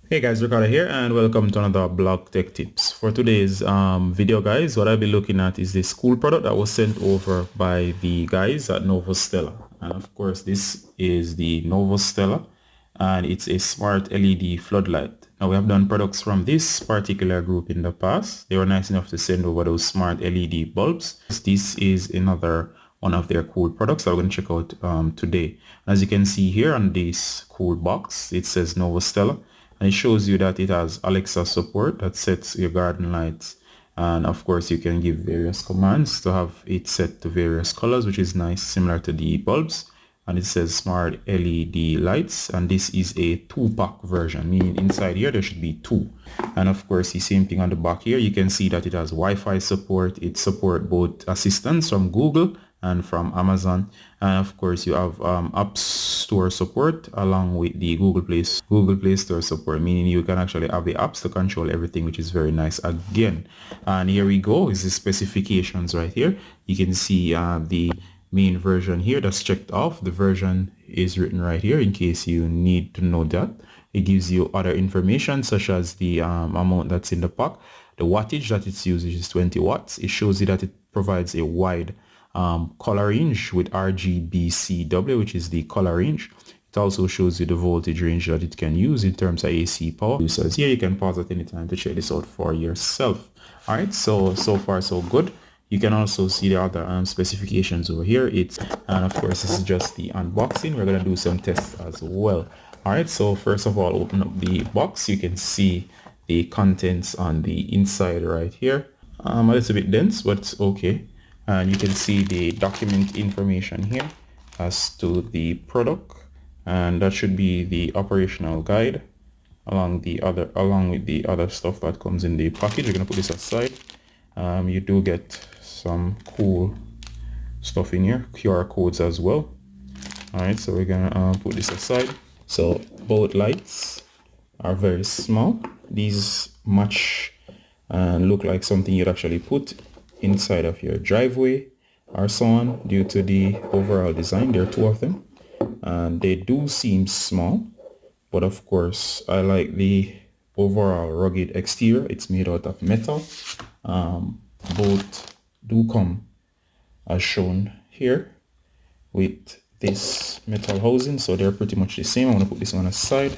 Hey guys, Ricardo here and welcome to another blog tech tips. For today's video guys, what I'll be looking at is this cool product that was sent over by the guys at Novostella. And of course this is the Novostella and it's a smart LED floodlight. Now we have done products from this particular group in the past. They were nice enough to send over those smart LED bulbs. This is another one of their cool products that we're going to check out today. As you can see here on this cool box, it says Novostella. And it shows you that it has Alexa support that sets your garden lights, and of course you can give various commands to have it set to various colors, which is nice, similar to the bulbs. And it says smart LED lights, and this is a 2-pack version, meaning inside here there should be 2. And of course the same thing on the back here, you can see that it has Wi-Fi support. It supports both assistance from Google and from Amazon, and of course you have App Store support along with the Google Play Store support, meaning you can actually have the apps to control everything, which is very nice again. And here we go, is the specifications right here. You can see the main version here that's checked off. The version is written right here in case you need to know that. It gives you other information such as the amount that's in the pack, the wattage that it's used, which is 20 watts. It shows you that it provides a wide color range with RGBCW, which is the color range. It also shows you the voltage range that it can use in terms of AC power. So here you can pause at any time to check this out for yourself. All right, so far so good. You can also see the other specifications over here. And of course this is just the unboxing. We're gonna do some tests as well. All right, so first of all, open up the box. You can see the contents on the inside right here. A little bit dense, but it's okay. And you can see the document information here as to the product, and that should be the operational guide along with the other stuff that comes in the package. We're gonna put this aside. You do get some cool stuff in here, QR codes as well. All right, so we're gonna put this aside. So both lights are very small. These match and look like something you'd actually put inside of your driveway or so on. Due to the overall design, there are 2 of them and they do seem small, but of course I like the overall rugged exterior. It's made out of metal. Both do come as shown here with this metal housing, so they're pretty much the same. I'm going to put this one aside.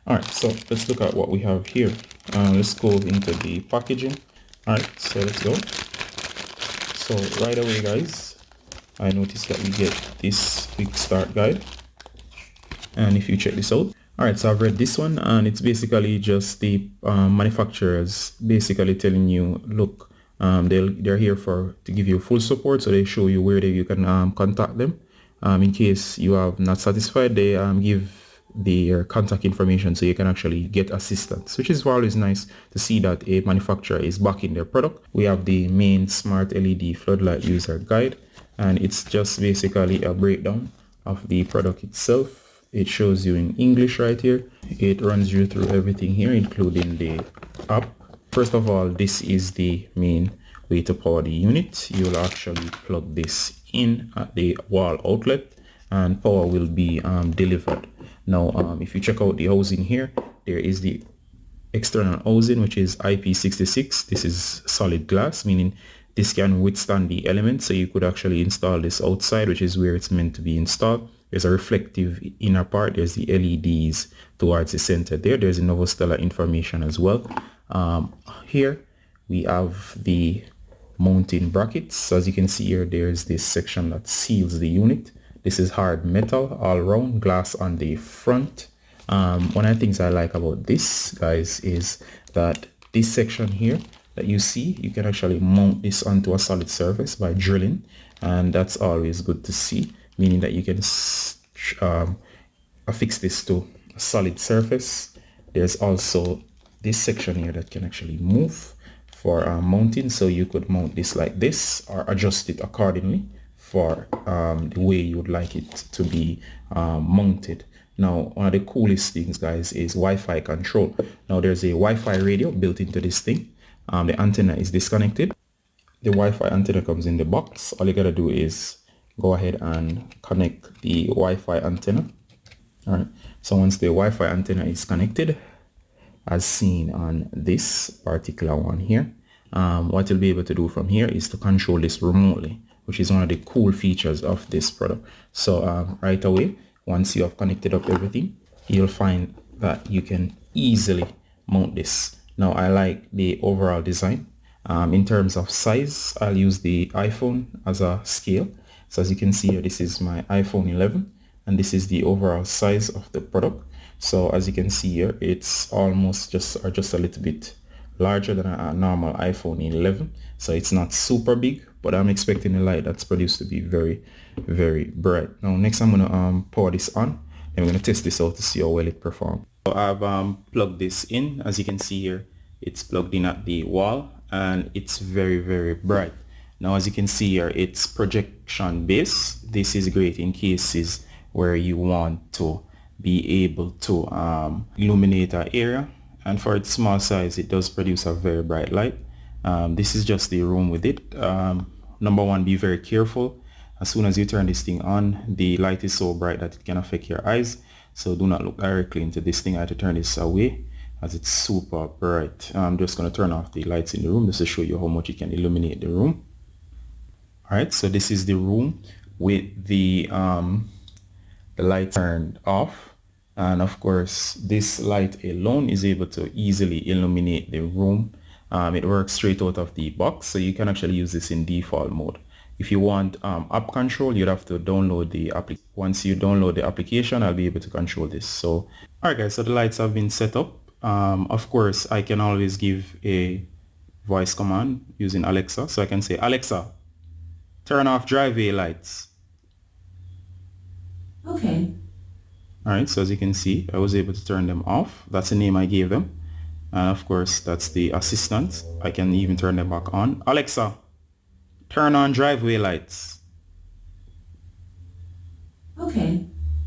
All right, so let's look at what we have here. Let's go into the packaging. All right, so let's go. So right away guys, I noticed that we get this quick start guide, and if you check this out, all right, so I've read this one, and it's basically just the manufacturers basically telling you, look, they're here to give you full support. So they show you where you can contact them in case you are not satisfied. They give their contact information so you can actually get assistance, which is always nice to see that a manufacturer is backing their product. We have the main smart LED floodlight user guide, and it's just basically a breakdown of the product itself. It shows you in English right here. It runs you through everything here, including the app. First of all, this is the main way to power the unit. You'll actually plug this in at the wall outlet and power will be delivered. Now, if you check out the housing here, there is the external housing, which is IP66. This is solid glass, meaning this can withstand the elements. So you could actually install this outside, which is where it's meant to be installed. There's a reflective inner part. There's the LEDs towards the center there. There's the Novostella information as well. Here we have the mounting brackets. As you can see here, there's this section that seals the unit. This is hard metal all around, glass on the front. One of the things I like about this, guys, is that this section here that you see, you can actually mount this onto a solid surface by drilling, and that's always good to see, meaning that you can affix this to a solid surface. There's also this section here that can actually move for mounting, so you could mount this like this or adjust it accordingly for the way you would like it to be mounted. Now, one of the coolest things, guys, is Wi-Fi control. Now, there's a Wi-Fi radio built into this thing. The antenna is disconnected. The Wi-Fi antenna comes in the box. All you gotta do is go ahead and connect the Wi-Fi antenna. All right. So once the Wi-Fi antenna is connected, as seen on this particular one here. What you'll be able to do from here is to control this remotely, which is one of the cool features of this product. So right away, once you have connected up everything, you'll find that you can easily mount this. Now I like the overall design. In terms of size, I'll use the iPhone as a scale. So as you can see here, this is my iPhone 11 and this is the overall size of the product. So as you can see here, it's almost just a little bit larger than a normal iPhone 11. So it's not super big, but I'm expecting the light that's produced to be very, very bright. Now next I'm gonna power this on and we're gonna test this out to see how well it performs. So I've plugged this in. As you can see here, it's plugged in at the wall and it's very, very bright. Now as you can see here, it's projection based. This is great in cases where you want to be able to illuminate an area, and for its small size it does produce a very bright light. This is just the room with it. Number one, be very careful. As soon as you turn this thing on, the light is so bright that it can affect your eyes, so do not look directly into this thing. I had to turn this away as it's super bright. I'm just going to turn off the lights in the room just to show you how much it can illuminate the room. Alright, so this is the room with the light turned off, and of course this light alone is able to easily illuminate the room. It works straight out of the box, so you can actually use this in default mode. If you want app control, you'd have to download the application. Once you download the application, I'll be able to control this. So alright guys, so the lights have been set up. Of course I can always give a voice command using Alexa, so I can say, Alexa, turn off driveway lights. Okay. Alright, so as you can see, I was able to turn them off. That's the name I gave them. And of course, that's the assistant. I can even turn them back on. Alexa, turn on driveway lights. Okay.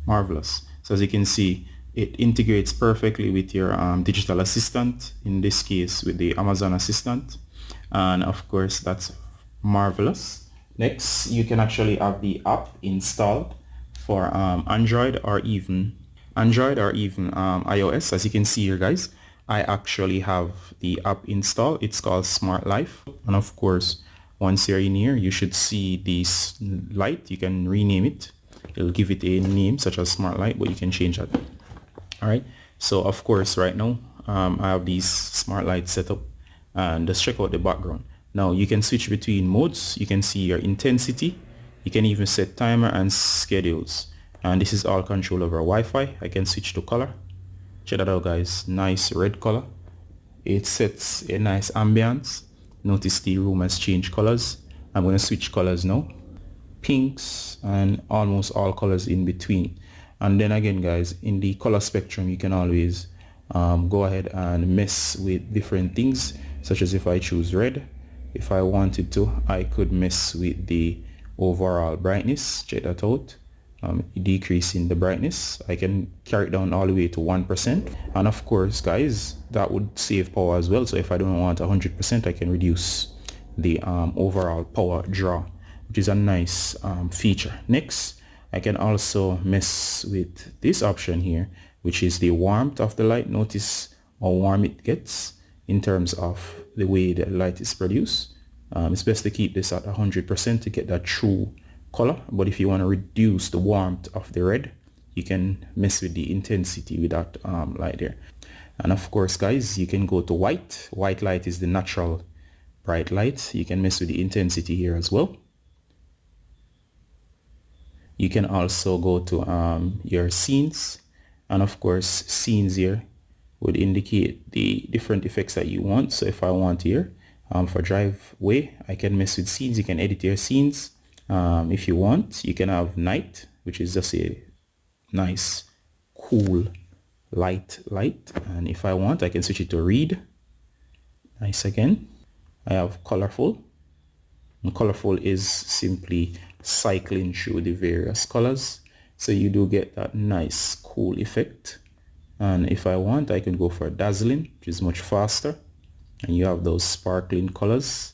Marvelous. So as you can see, it integrates perfectly with your digital assistant, in this case with the Amazon Assistant. And of course, that's marvelous. Next, you can actually have the app installed for Android or even iOS. As you can see here guys, I actually have the app installed. It's called Smart Life, and of course once you're in here you should see this light. You can rename it. It'll give it a name such as Smart Light, but you can change that. Alright, so of course right now I have these smart lights set up, and just check out the background. Now you can switch between modes. You can see your intensity. You can even set timer and schedules, and this is all control over Wi-Fi. I can switch to color. Check that out guys, nice red color. It sets a nice ambience. Notice the room has changed colors. I'm going to switch colors now. Pinks and almost all colors in between. And then again guys, in the color spectrum you can always go ahead and mess with different things, such as if I choose red, if I wanted to, I could mess with the overall brightness. Check that out. Decreasing the brightness, I can carry it down all the way to 1%, and of course guys, that would save power as well. So if I don't want 100%, I can reduce the overall power draw, which is a nice feature. Next, I can also mess with this option here, which is the warmth of the light. Notice how warm it gets in terms of the way the light is produced. It's best to keep this at 100% to get that true color, but if you want to reduce the warmth of the red, you can mess with the intensity with that light there. And of course guys, you can go to white. White light is the natural bright light. You can mess with the intensity here as well. You can also go to your scenes, and of course scenes here would indicate the different effects that you want. So if I want here for driveway, I can mess with scenes. You can edit your scenes. If you want, you can have night, which is just a nice cool light. And if I want, I can switch it to read. Nice again. I have colorful, and colorful is simply cycling through the various colors, so you do get that nice cool effect. And if I want, I can go for dazzling, which is much faster, and you have those sparkling colors.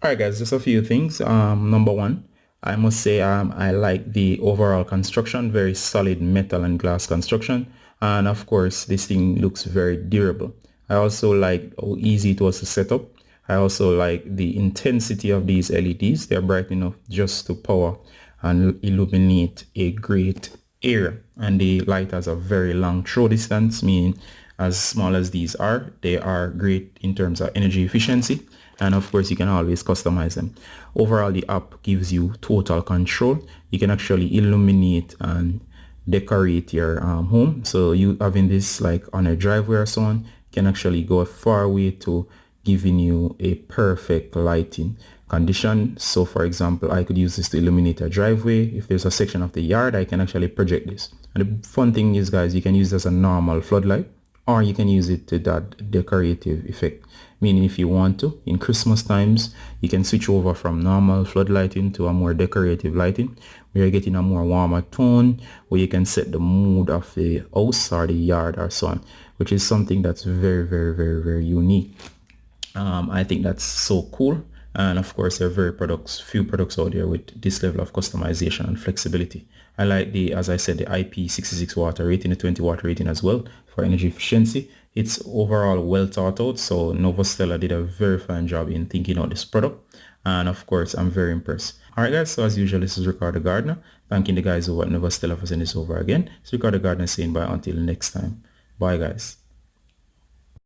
Alright guys, just a few things. Number one, I must say I like the overall construction, very solid metal and glass construction, and of course this thing looks very durable. I also like how easy it was to set up. I also like the intensity of these LEDs. They're bright enough just to power and illuminate a great area. And the light has a very long throw distance, meaning as small as these are, they are great in terms of energy efficiency. And of course, you can always customize them. Overall, the app gives you total control. You can actually illuminate and decorate your home. So you having this like on a driveway or so on can actually go a far way to giving you a perfect lighting condition. So for example, I could use this to illuminate a driveway. If there's a section of the yard, I can actually project this. And the fun thing is, guys, you can use this as a normal floodlight, or you can use it to that decorative effect. Meaning if you want to, in Christmas times, you can switch over from normal floodlighting to a more decorative lighting, where you're getting a more warmer tone, where you can set the mood of the house or the yard or so on, which is something that's very, very, very, very unique. I think that's so cool. And of course, there are few products out there with this level of customization and flexibility. I like as I said, the IP66 watt rating, the 20 watt rating as well for energy efficiency. It's overall well thought out. So Novostella did a very fine job in thinking out this product. And of course, I'm very impressed. All right, guys. So as usual, this is Ricardo Gardner. Thanking the guys over at Novostella for sending this over again. It's Ricardo Gardner saying bye until next time. Bye, guys.